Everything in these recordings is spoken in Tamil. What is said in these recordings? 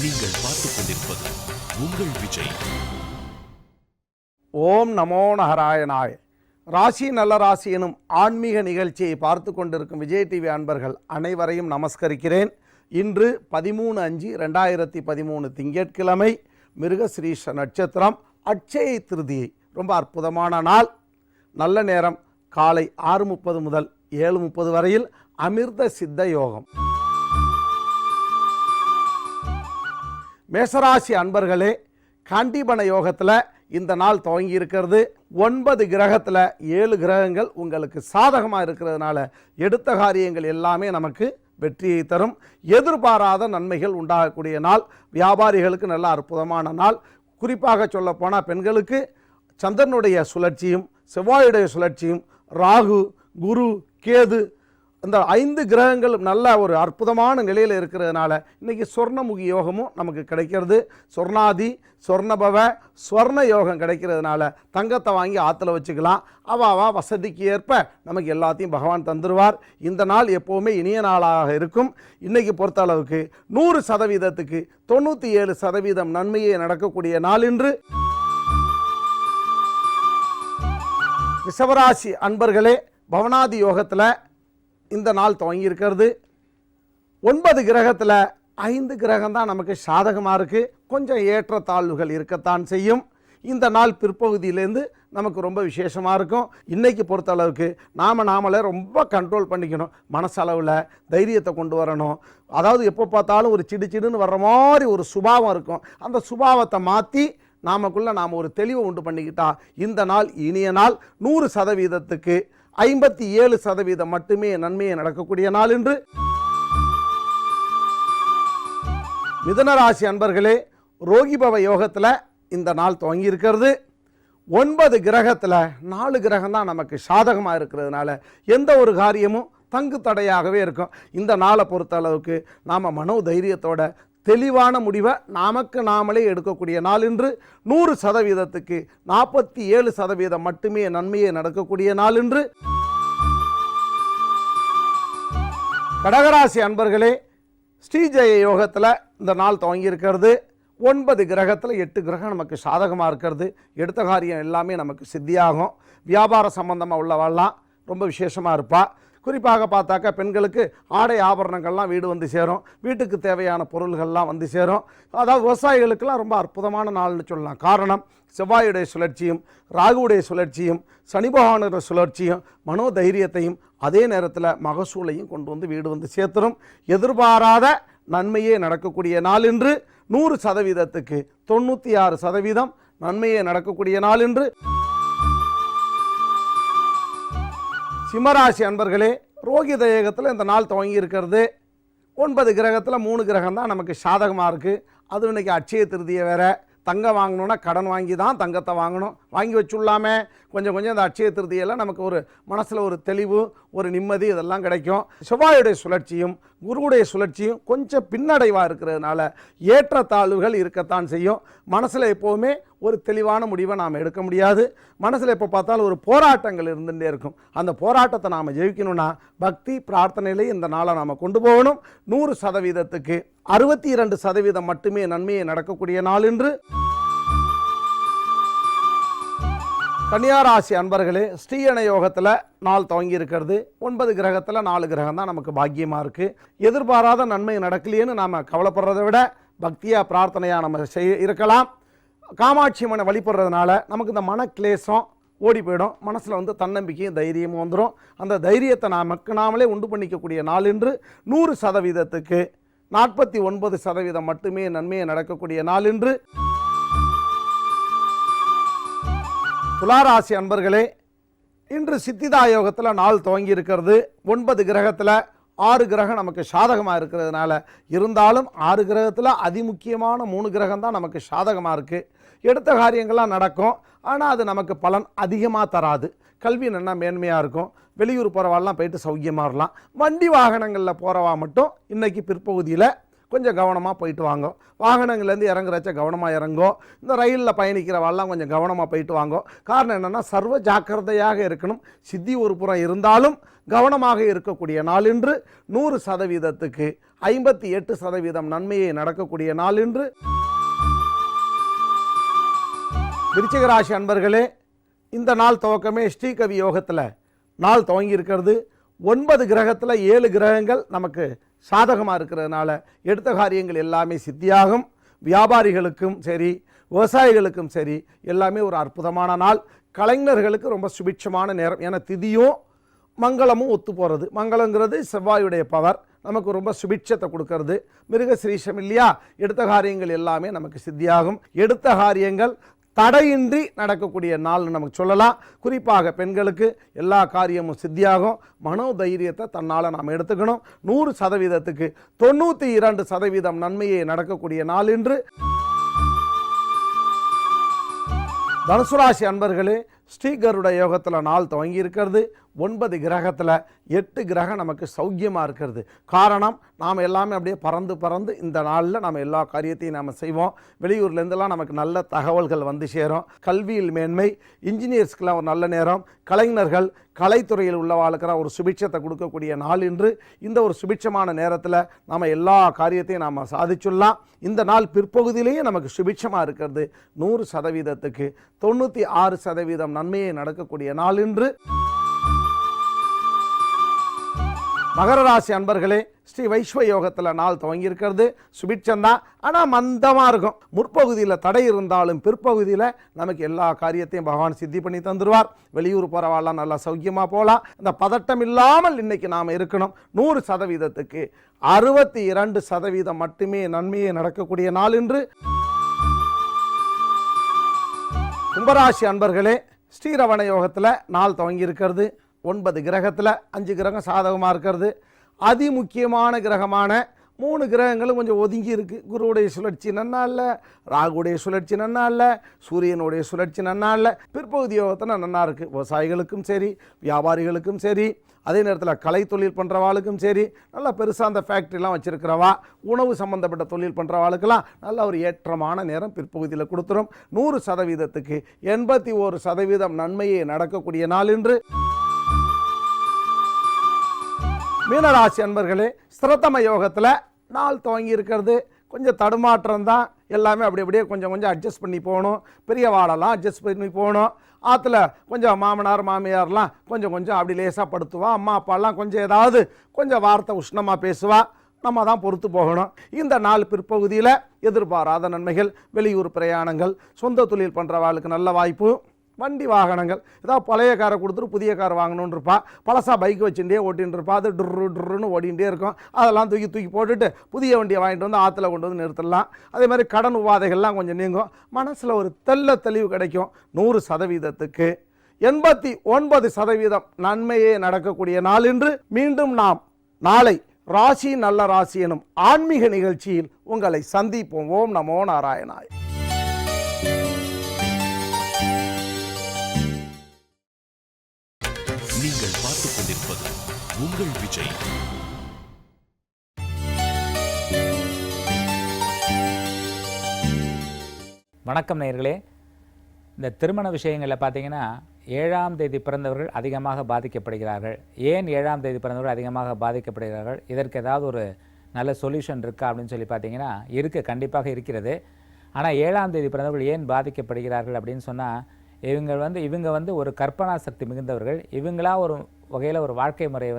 நீங்கள் பார்த்துக் கொண்டிருப்பது உங்கள் விஜய். ஓம் நமோ நாராயணாய. ராசி நல்ல ராசி எனும் ஆன்மீக நிகழ்ச்சியை பார்த்து கொண்டிருக்கும் விஜய் டிவி அன்பர்கள் அனைவரையும் நமஸ்கரிக்கிறேன். இன்று 13/5/2013 திங்கட்கிழமை, மிருகஸ்ரீஷ நட்சத்திரம், அட்சய திருதியை. ரொம்ப அற்புதமான நாள். நல்ல நேரம் காலை 6:30 முதல் 7:30 வரையில் அமிர்த சித்த யோகம். மேஷராசி அன்பர்களே, காண்டிபன யோகத்தில் இந்த நாள் துவங்கி இருக்கிறது. 9 கிரகத்தில் 7 கிரகங்கள் உங்களுக்கு சாதகமாக இருக்கிறதுனால எடுத்த காரியங்கள் எல்லாமே நமக்கு வெற்றியை தரும். எதிர்பாராத நன்மைகள் உண்டாகக்கூடிய நாள். வியாபாரிகளுக்கு நல்ல அற்புதமான நாள். குறிப்பாக சொல்லப்போனால் பெண்களுக்கு சந்திரனுடைய சுழற்சியும் செவ்வாயுடைய சுழற்சியும், ராகு, குரு, கேது, இந்த 5 கிரகங்கள் நல்ல ஒரு அற்புதமான நிலையில் இருக்கிறதுனால இன்றைக்கி சொர்ணமுகி யோகமும் நமக்கு கிடைக்கிறது. சொர்ணாதி, சொர்ணபவ, ஸ்வர்ண யோகம் கிடைக்கிறதுனால தங்கத்தை வாங்கி ஆற்றுல வச்சுக்கலாம். அவாவா வசதிக்கு ஏற்ப நமக்கு எல்லாத்தையும் பகவான் தந்துடுவார். இந்த நாள் எப்போவுமே இனிய நாளாக இருக்கும். இன்றைக்கி பொறுத்த அளவுக்கு 100%க்கு 97% நன்மையே நடக்கக்கூடிய நாள் இன்று. ரிஷபராசி அன்பர்களே, பவனாதி யோகத்தில் இந்த நாள் துவங்கி இருக்கிறது. 9 கிரகத்தில் 5 கிரகம் தான் நமக்கு சாதகமாக இருக்குது. கொஞ்சம் ஏற்றத்தாழ்வுகள் இருக்கத்தான் செய்யும். இந்த நாள் பிற்பகுதியிலேருந்து நமக்கு ரொம்ப விசேஷமாக இருக்கும். இன்றைக்கி பொறுத்தளவுக்கு நாமளே ரொம்ப கண்ட்ரோல் பண்ணிக்கணும். மனசளவில் தைரியத்தை கொண்டு வரணும். அதாவது எப்போ பார்த்தாலும் ஒரு சிடுன்னு வர்ற மாதிரி ஒரு சுபாவம் இருக்கும். அந்த சுபாவத்தை மாற்றி நாம் ஒரு தெளிவை உண்டு பண்ணிக்கிட்டா இந்த நாள் இனிய நாள். 100%க்கு 57% மட்டுமே நன்மையை நடக்கக்கூடிய நாள் என்று. மிதுனராசி அன்பர்களே, ரோகிபவ யோகத்தில் இந்த நாள் துவங்கி இருக்கிறது. 9 கிரகத்தில் 4 கிரகம் தான் நமக்கு சாதகமாக இருக்கிறதுனால எந்த ஒரு காரியமும் தங்கு தடையாகவே இருக்கும். இந்த நாளை பொறுத்த அளவுக்கு நாம் மனோதைரியத்தோட தெளிவான முடிவை நமக்கு நாமளே எடுக்கக்கூடிய நாள் என்று. 100%க்கு 47% மட்டுமே நன்மையை நடக்கக்கூடிய நாள் என்று. கடகராசி அன்பர்களே, ஸ்ரீஜெய யோகத்தில் இந்த நாள் துவங்கி இருக்கிறது. 9 கிரகத்தில் 8 கிரகம் நமக்கு சாதகமாக இருக்கிறது. எடுத்த காரியம் எல்லாமே நமக்கு சித்தியாகும். வியாபார சம்பந்தமாக உள்ளவெல்லாம் ரொம்ப விசேஷமாக இருப்பா. குறிப்பாக பார்த்தாக்கா பெண்களுக்கு ஆடை ஆபரணங்கள்லாம் வீடு வந்து சேரும். வீட்டுக்கு தேவையான பொருள்கள்லாம் வந்து சேரும். அதாவது விவசாயிகளுக்கெல்லாம் ரொம்ப அற்புதமான நாள்னு சொல்லலாம். காரணம், செவ்வாயுடைய சுழற்சியும் ராகுவுடைய சுழற்சியும் சனி பகவானுடைய சுழற்சியும் மனோதைரியத்தையும் அதே நேரத்தில் மகசூலையும் கொண்டு வந்து வீடு வந்து சேர்த்துரும். எதிர்பாராத நன்மையே நடக்கக்கூடிய நாள் என்று. 100%க்கு 96% நன்மையே நடக்கக்கூடிய நாள் என்று. சிம்மராசி அன்பர்களே, ரோகித யோகத்தில் இந்த நாள் துவங்கி இருக்கிறது. 9 கிரகத்தில் 3 கிரகம் தான் நமக்கு சாதகமாக இருக்குது. அது இன்றைக்கி அட்சய திருதியை வேறு. தங்கம் வாங்கணுன்னா கடன் வாங்கி தான் தங்கத்தை வாங்கணும். வாங்கி வச்சுள்ளாமே கொஞ்சம் இந்த அட்சய திருதியெல்லாம் நமக்கு ஒரு மனசில் ஒரு தெளிவு, ஒரு நிம்மதி, இதெல்லாம் கிடைக்கும். செவ்வாயுடைய சுழற்சியும் குருவுடைய சுழற்சியும் கொஞ்சம் பின்னடைவாக இருக்கிறதுனால ஏற்றத்தாழ்வுகள் இருக்கத்தான் செய்யும். மனசில் எப்போவுமே ஒரு தெளிவான முடிவை நாம் எடுக்க முடியாது. மனசில் எப்போ பார்த்தாலும் ஒரு போராட்டங்கள் இருந்துகிட்டே இருக்கும். அந்த போராட்டத்தை நாம் ஜெயிக்கணும்னா பக்தி பிரார்த்தனையிலே இந்த நாளை நாம் கொண்டு போகணும். 100%க்கு 62% மட்டுமே நன்மையை நடக்கக்கூடிய நாள் என்று. கன்னியாராசி அன்பர்களே, ஸ்ரீயண யோகத்தில் நாள் துவங்கி இருக்கிறது. 9 கிரகத்தில் 4 கிரகம் தான் நமக்கு பாக்கியமாக இருக்குது. எதிர்பாராத நன்மை நடக்கலையேன்னு நாம் கவலைப்படுறதை விட பக்தியாக பிரார்த்தனையாக நம்ம இருக்கலாம். காமாட்சி அம்மனை வழிபடுறதுனால நமக்கு இந்த மனக்லேசம் ஓடி போயிடும். மனசில் வந்து தன்னம்பிக்கையும் தைரியமும் வந்துடும். அந்த தைரியத்தை நாமளே உண்டு பண்ணிக்கக்கூடிய நாள் என்று. 100%க்கு 49% மட்டுமே நன்மையை நடக்கக்கூடிய நாள் என்று. துளாராசி அன்பர்களே, இன்று சித்திதா யோகத்தில் நாள் துவங்கி இருக்கிறது. 9 கிரகத்தில் 6 கிரகம் நமக்கு சாதகமாக இருக்கிறதுனால இருந்தாலும் 6 கிரகத்தில் அதிமுக்கியமான 3 கிரகம் தான் நமக்கு சாதகமாக இருக்குது. எடுத்த காரியங்கள்லாம் நடக்கும். ஆனால் அது நமக்கு பலன் அதிகமாக தராது. கல்வி நல்லா மேன்மையாக இருக்கும். வெளியூர் போகிறவாலாம் போயிட்டு சௌக்கியமாக இருக்கலாம். வண்டி வாகனங்களில் போகிறவா மட்டும் இன்றைக்கி பிற்பகுதியில் கொஞ்சம் கவனமாக போயிட்டு வாங்க. வாகனங்கள்லேருந்து இறங்குறச்ச கவனமாக இறங்கோ. இந்த ரயிலில் பயணிக்கிறவாள்லாம் கொஞ்சம் கவனமாக போயிட்டு வாங்கோ. காரணம் என்னென்னா சர்வ ஜாக்கிரதையாக இருக்கணும். சித்தி ஒரு புறம் இருந்தாலும் கவனமாக இருக்கக்கூடிய நாள் இன்று. 100%க்கு 58% நன்மையை நடக்கக்கூடிய நாள் இன்று. விருச்சிக ராசி அன்பர்களே, இந்த நாள் துவக்கமே ஸ்ரீகவி யோகத்தில் நாள் துவங்கி இருக்கிறது. 9 கிரகத்தில் 7 கிரகங்கள் நமக்கு சாதகமாக இருக்கிறதுனால எடுத்த காரியங்கள் எல்லாமே சித்தியாகும். வியாபாரிகளுக்கும் சரி, விவசாயிகளுக்கும் சரி, எல்லாமே ஒரு அற்புதமான நாள். கலைஞர்களுக்கு ரொம்ப சுபிட்சமான நேரம். ஏன்னா திதியும் மங்களமும் ஒத்து போகிறது. மங்களங்கிறது செவ்வாயுடைய பவர், நமக்கு ரொம்ப சுபிட்சத்தை கொடுக்கறது. மிருகசிரீஷம் இல்லையா, எடுத்த காரியங்கள் எல்லாமே நமக்கு சித்தியாகும். எடுத்த காரியங்கள் தடையின்றி நடக்கக்கூடிய நாள் நமக்கு சொல்லலாம். குறிப்பாக பெண்களுக்கு எல்லா காரியமும் சித்தியாகும். மனோதைரியத்தை தன்னால் நாம் எடுத்துக்கணும். 100%க்கு 92% நன்மையை நடக்கக்கூடிய நாள் இன்று. தனுசு ராசி அன்பர்களே, ஸ்ரீகருட யோகத்தில் நாள் துவங்கி இருக்கிறது. 9 கிரகத்தில் 8 கிரகம் நமக்கு சௌக்கியமாக இருக்கிறது. காரணம், நாம் எல்லாமே அப்படியே பறந்து இந்த நாளில் நம்ம எல்லா காரியத்தையும் நாம் செய்வோம். வெளியூர்லேருந்துலாம் நமக்கு நல்ல தகவல்கள் வந்து சேரும். கல்வியில் மேன்மை, இன்ஜினியர்ஸ்க்கெலாம் ஒரு நல்ல நேரம். கலைஞர்கள், கலைத்துறையில் உள்ளவாளுக்கெல்லாம் ஒரு சுபிட்சத்தை கொடுக்கக்கூடிய நாள் இன்று. இந்த ஒரு சுபிட்சமான நேரத்தில் நம்ம எல்லா காரியத்தையும் நாம் சாதிச்சுடலாம். இந்த நாள் பிற்பகுதியிலேயே நமக்கு சுபிட்சமாக இருக்கிறது. 100%க்கு 96% நன்மையை நடக்கக்கூடிய நாள் இன்று. மகர ராசி அன்பர்களே, ஸ்ரீ வைஸ்வ யோகத்தில் நாள் துவங்கி இருக்கிறது. சுபிட்சந்தான், ஆனால் மந்தமாக இருக்கும். முற்பகுதியில் தடை இருந்தாலும் பிற்பகுதியில் நமக்கு எல்லா காரியத்தையும் பகவான் சித்தி பண்ணி தந்துடுவார். வெளியூர் போகிறவாள்லாம் நல்லா சௌக்கியமாக போகலாம். இந்த பதட்டம் இல்லாமல் இன்றைக்கி நாம் இருக்கணும். 100%க்கு 62% மட்டுமே நன்மையை நடக்கக்கூடிய நாள் இன்று. கும்பராசி அன்பர்களே, ஸ்ரீரவண யோகத்தில் நாள் துவங்கி இருக்கிறது. 9 கிரகத்தில் 5 கிரகம் சாதகமாக இருக்கிறது. அதிமுக்கியமான கிரகமான 3 கிரகங்களும் கொஞ்சம் ஒதுங்கி இருக்குது. குருவுடைய சுழற்சி நன்னா இல்லை, ராகுடைய சுழற்சி நன்னா இல்லை, சூரியனுடைய சுழற்சி நன்னா இல்லை. பிற்பகுதி யோகத்தில் நன்னா இருக்குது. விவசாயிகளுக்கும் சரி, வியாபாரிகளுக்கும் சரி, அதே நேரத்தில் கலை தொழில் பண்ணுறவாளுக்கும் சரி, நல்லா பெருசாக அந்த ஃபேக்ட்ரிலாம் வச்சுருக்கிறவா, உணவு சம்மந்தப்பட்ட தொழில் பண்ணுறவாளுக்கெல்லாம் நல்ல ஒரு ஏற்றமான நேரம் பிற்பகுதியில் கொடுத்துரும். 100%க்கு 81% நன்மையை நடக்கக்கூடிய நாள் இன்று. மீனராசி அன்பர்களே, ஸ்திரத்தம யோகத்தில் நாள் துவங்கி இருக்கிறது. கொஞ்சம் தடுமாற்றம் தான். எல்லாமே அப்படியே கொஞ்சம் அட்ஜஸ்ட் பண்ணி போகணும். பெரியவாளெல்லாம் அட்ஜஸ்ட் பண்ணி போகணும். ஆற்றுல கொஞ்சம் மாமனார் மாமியார்லாம் கொஞ்சம் அப்படி லேசாக படுத்துவா. அம்மா அப்பாலாம் கொஞ்சம் வார்த்தை உஷ்ணமாக பேசுவா. நம்ம தான் பொறுத்து போகணும். இந்த நாள் பிற்பகுதியில் எதிர்பாராத நன்மைகள், வெளியூர் பிரயாணங்கள், சொந்த தொழில் பண்ணுறவாளுக்கு நல்ல வாய்ப்பு. வண்டி வாகனங்கள், ஏதாவது பழைய காரை கொடுத்துட்டு புதிய கார் வாங்கணுன்னு இருப்பா. பழசா பைக் வச்சுட்டே ஓட்டின்னு இருப்பா. அது டுருன்னு ஓடிகிட்டே இருக்கும். அதெல்லாம் தூக்கி போட்டுட்டு புதிய வண்டியை வாங்கிட்டு வந்து ஆற்றுல கொண்டு வந்து நிறுத்தலாம். அதே மாதிரி கடன் உபாதைகள்லாம் கொஞ்சம் நீங்கும். மனசில் ஒரு தெளிவு கிடைக்கும். 100%க்கு 89% நன்மையே நடக்கக்கூடிய நாள் இன்று. மீண்டும் நாம் நாளை ராசி நல்ல ராசி எனும் ஆன்மீக நிகழ்ச்சியில் உங்களை சந்திப்போம். ஓம் நமோ நாராயணாய். நீங்கள் பார்த்துக் கொண்டிருப்பது உங்கள் விஜய். வணக்கம் நேயர்களே. இந்த திருமண விஷயங்களில் பார்த்தீங்கன்னா 7ஆம் தேதி பிறந்தவர்கள் அதிகமாக பாதிக்கப்படுகிறார்கள். ஏன் 7ஆம் தேதி பிறந்தவர்கள் அதிகமாக பாதிக்கப்படுகிறார்கள்? இதற்கு ஏதாவது ஒரு நல்ல சொல்யூஷன் இருக்கா அப்படின்னு சொல்லி பார்த்தீங்கன்னா கண்டிப்பாக இருக்கிறது. ஆனால் 7ஆம் தேதி பிறந்தவர்கள் ஏன் பாதிக்கப்படுகிறார்கள் அப்படின்னு சொன்னால், இவங்க வந்து ஒரு கற்பனா சக்தி மிகுந்தவர்கள். இவங்களா ஒரு வகையில் ஒரு வாழ்க்கை முறையை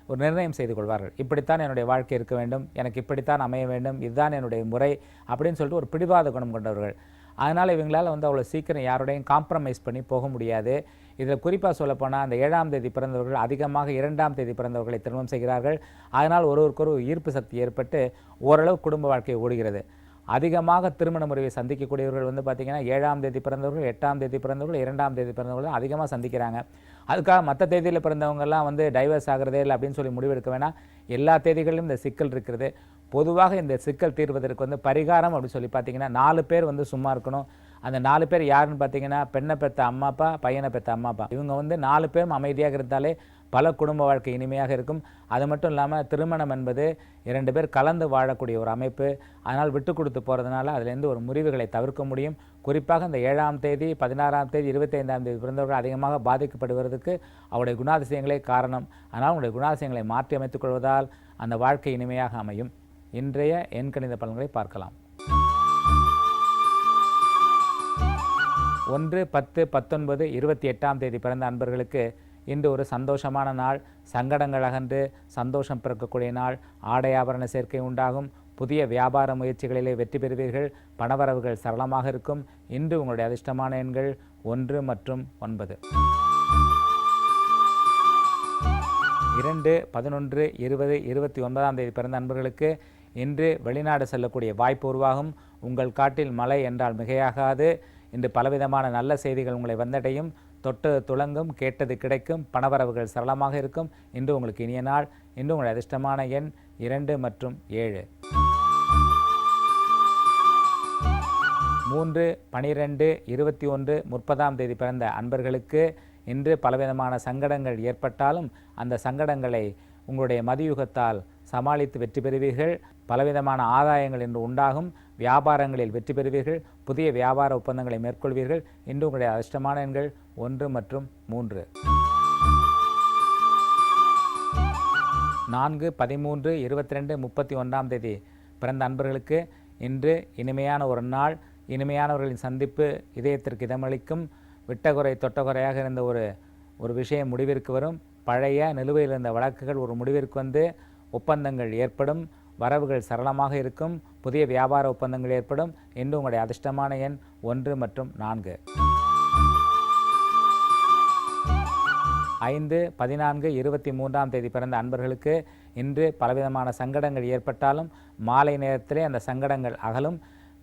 ஒரு நிர்ணயம் செய்து கொள்வார்கள். இப்படித்தான் என்னுடைய வாழ்க்கை இருக்க வேண்டும், எனக்கு இப்படித்தான் அமைய வேண்டும், இதுதான் என்னுடைய முறை அப்படின்னு சொல்லிட்டு ஒரு பிடிவாத குணம் கொண்டவர்கள். அதனால் இவங்களால் அவ்வளோ சீக்கிரம் யாரோடையும் காம்ப்ரமைஸ் பண்ணி போக முடியாது. இதில் குறிப்பாக சொல்லப்போனால் அந்த 7ஆம் தேதி பிறந்தவர்கள் அதிகமாக 2ஆம் தேதி பிறந்தவர்களை திருமணம் செய்கிறார்கள். அதனால் ஒருவருக்கொரு ஈர்ப்பு சக்தி ஏற்பட்டு ஓரளவு குடும்ப வாழ்க்கை ஓடுகிறது. அதிகமாக திருமண முறையை சந்திக்கக்கூடியவர்கள் பார்த்திங்கன்னா 7ஆம் தேதி பிறந்தவர்கள், 8ஆம் தேதி பிறந்தவர்கள், 2ஆம் தேதி பிறந்தவர்கள் அதிகமாக சந்திக்கிறாங்க. அதுக்காக மற்ற தேதியில் பிறந்தவங்கெல்லாம் டைவர்ஸ் ஆகிறதே இல்லை அப்படின்னு சொல்லி முடிவெடுக்க வேணாம். எல்லா தேதிகளிலும் இந்த சிக்கல் இருக்கிறது. பொதுவாக இந்த சிக்கல் தீர்வதற்கு பரிகாரம் அப்படின்னு சொல்லி பார்த்தீங்கன்னா 4 பேர் சும்மா இருக்கணும். அந்த 4 பேர் யாருன்னு பார்த்தீங்கன்னா பெண்ணை பெற்ற அம்மா அப்பா, பையனை பெற்ற அம்மா அப்பா. இவங்க 4 பேரும் அமைதியாக இருந்தாலே பல குடும்ப வாழ்க்கை இனிமையாக இருக்கும். அது மட்டும் இல்லாமல் திருமணம் என்பது 2 பேர் கலந்து வாழக்கூடிய ஒரு அமைப்பு. அதனால் விட்டு கொடுத்து போகிறதுனால அதிலேருந்து ஒரு முறிவுகளை தவிர்க்க முடியும். குறிப்பாக இந்த 7ஆம் தேதி, 16ஆம் தேதி, 25ஆம் தேதி பிறந்தவர்கள் அதிகமாக பாதிக்கப்படுவதற்கு அவருடைய குணாதிசயங்களே காரணம். ஆனால் அவருடைய குணாதிசயங்களை மாற்றி அமைத்துக் கொள்வதால் அந்த வாழ்க்கை இனிமையாக அமையும். இன்றைய எண்கணித பலன்களை பார்க்கலாம். 1, 10, 19, 28ஆம் தேதி பிறந்த அன்பர்களுக்கு இன்று ஒரு சந்தோஷமான நாள். சங்கடங்கள் அகன்று சந்தோஷம் பிறக்கக்கூடிய நாள். ஆடை ஆபரண சேர்க்கை உண்டாகும். புதிய வியாபார முயற்சிகளிலே வெற்றி பெறுவீர்கள். பணவரவுகள் சரளமாக இருக்கும். இன்று உங்களுடைய அதிர்ஷ்டமான எண்கள் 1 மற்றும் 9. 2, 11, 20, 29ஆம் தேதி பிறந்த அன்பர்களுக்கு இன்று வெளிநாடு செல்லக்கூடிய வாய்ப்பு உருவாகும். உங்கள் காட்டில் மழை என்றால் மிகையாகாது. இன்று பலவிதமான நல்ல செய்திகள் உங்களை வந்தடையும். தொட்டது துளங்கும், கேட்டது கிடைக்கும். பணவரவுகள் சரளமாக இருக்கும். இன்று உங்களுக்கு இனிய நாள். இன்று உங்களுடைய அதிர்ஷ்டமான எண் 2 மற்றும் 7. 3, 12, 21, 30ஆம் தேதி பிறந்த அன்பர்களுக்கு இன்று பலவிதமான சங்கடங்கள் ஏற்பட்டாலும் அந்த சங்கடங்களை உங்களுடைய மதியுகத்தால் சமாளித்து வெற்றி பெறுவீர்கள். பலவிதமான ஆதாயங்கள் இன்று உண்டாகும். வியாபாரங்களில் வெற்றி பெறுவீர்கள். புதிய வியாபார ஒப்பந்தங்களை மேற்கொள்வீர்கள். இன்று உங்களுடைய அதிர்ஷ்டமான எண்கள் 1 மற்றும் 3. 4, 13, 22, 31ஆம் தேதி பிறந்த அன்பர்களுக்கு இன்று இனிமையான ஒரு நாள். இனிமையானவர்களின் சந்திப்பு இதயத்திற்கு இதமளிக்கும். விட்டகுறை தொட்டகுறையாக இருந்த ஒரு விஷயம் முடிவிற்கு வரும். பழைய நிலுவையில் இருந்த வழக்குகள் ஒரு முடிவிற்கு வந்து ஒப்பந்தங்கள் ஏற்படும். வரவுகள் சரளமாக இருக்கும். புதிய வியாபார ஒப்பந்தங்கள் ஏற்படும். இன்று உங்களுடைய அதிர்ஷ்டமான எண் 1 மற்றும் 4. 5, 14, 23ஆம் தேதி பிறந்த அன்பர்களுக்கு இன்று பலவிதமான சங்கடங்கள் ஏற்பட்டாலும் மாலை நேரத்திலே அந்த சங்கடங்கள் அகலும்.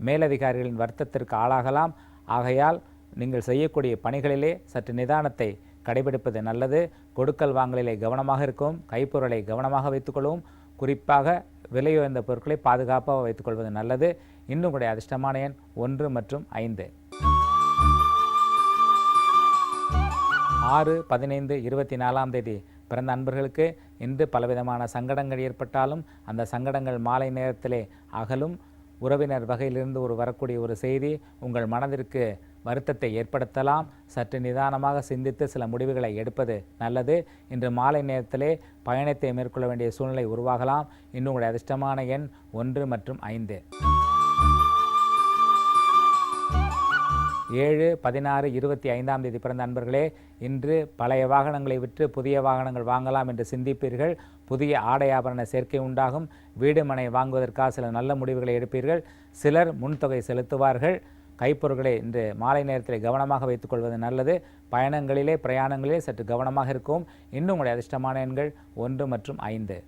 மேலதிகாரிகளின் வருத்தத்திற்கு ஆளாகலாம். ஆகையால் நீங்கள் செய்யக்கூடிய பணிகளிலே சற்று நிதானத்தை கடைபிடிப்பது நல்லது. கொடுக்கல் வாங்கலிலே கவனமாக இருக்கும். கைப்பொருளை கவனமாக வைத்துக்கொள்ளவும். குறிப்பாக விலையுயர்ந்த பொருட்களை பாதுகாப்பாக வைத்துக்கொள்வது நல்லது. இன்னும் உங்களுடைய அதிர்ஷ்டமான எண் 1 மற்றும் 5. 6, 15, 24ஆம் தேதி பிறந்த அன்பர்களுக்கு இன்று பலவிதமான சங்கடங்கள் ஏற்பட்டாலும் அந்த சங்கடங்கள் மாலை நேரத்திலே அகலும். உறவினர் வகையிலிருந்து வரக்கூடிய ஒரு செய்தி உங்கள் மனதிற்கு வருத்தத்தை ஏற்படுத்தலாம். சற்று நிதானமாக சிந்தித்து சில முடிவுகளை எடுப்பது நல்லது. இன்று மாலை நேரத்திலே பயணத்தை மேற்கொள்ள வேண்டிய சூழ்நிலை உருவாகலாம். இன்னும் உங்களுடைய அதிர்ஷ்டமான எண் 1 மற்றும் 5. 7, 16, 25ஆம் தேதி பிறந்த அன்பர்களே இன்று பழைய வாகனங்களை விற்று புதிய வாகனங்கள் வாங்கலாம் என்று சிந்திப்பீர்கள். புதிய ஆடை ஆபரண சேர்க்கை உண்டாகும். வீடு மனை வாங்குவதற்காக சில நல்ல முடிவுகளை எடுப்பீர்கள். சிலர் முன்தொகை செலுத்துவார்கள். கைப்பொருட்களை இன்று மாலை நேரத்தில் கவனமாக வைத்துக்கொள்வது நல்லது. பயணங்களிலே பிரயாணங்களிலே சற்று கவனமாக இருக்கும். இன்னும் உங்களுடைய அதிர்ஷ்டமான எண்கள் 1 மற்றும் 5.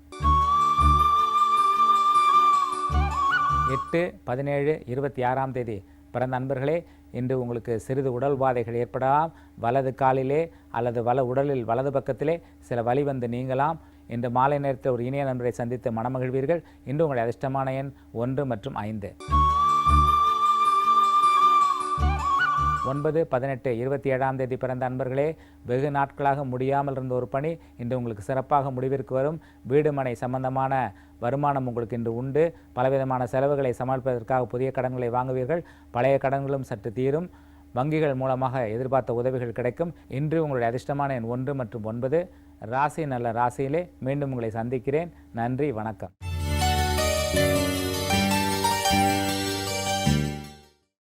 8, 17, 26ஆம் தேதி பிறந்த நண்பர்களே இன்று உங்களுக்கு சிறிது உடல் உபாதைகள் ஏற்படலாம். வலது காலிலே அல்லது உடலில் வலது பக்கத்திலே சில வலி வந்து நீங்கலாம். இன்று மாலை நேரத்தில் ஒரு இனிய நண்பரை சந்தித்து மனமகிழ்வீர்கள். இன்று உங்களுடைய அதிர்ஷ்டமான எண் 1 மற்றும் 5. 9, 18, 27ஆம் தேதி பிறந்த அன்பர்களே வெகு நாட்களாக முடியாமல் இருந்த ஒரு பணி இன்று உங்களுக்கு சிறப்பாக முடிவிற்கு வரும். வீடு மனை சம்பந்தமான வருமானம் உங்களுக்கு இன்று உண்டு. பலவிதமான செலவுகளை சமாளிப்பதற்காக புதிய கடன்களை வாங்குவீர்கள். பழைய கடன்களும் சற்று தீரும். வங்கிகள் மூலமாக எதிர்பார்த்த உதவிகள் கிடைக்கும். இன்று உங்களுடைய அதிர்ஷ்டமான எண் 1 மற்றும் 9. ராசி நல்ல ராசியிலே மீண்டும் உங்களை சந்திக்கிறேன். நன்றி, வணக்கம்.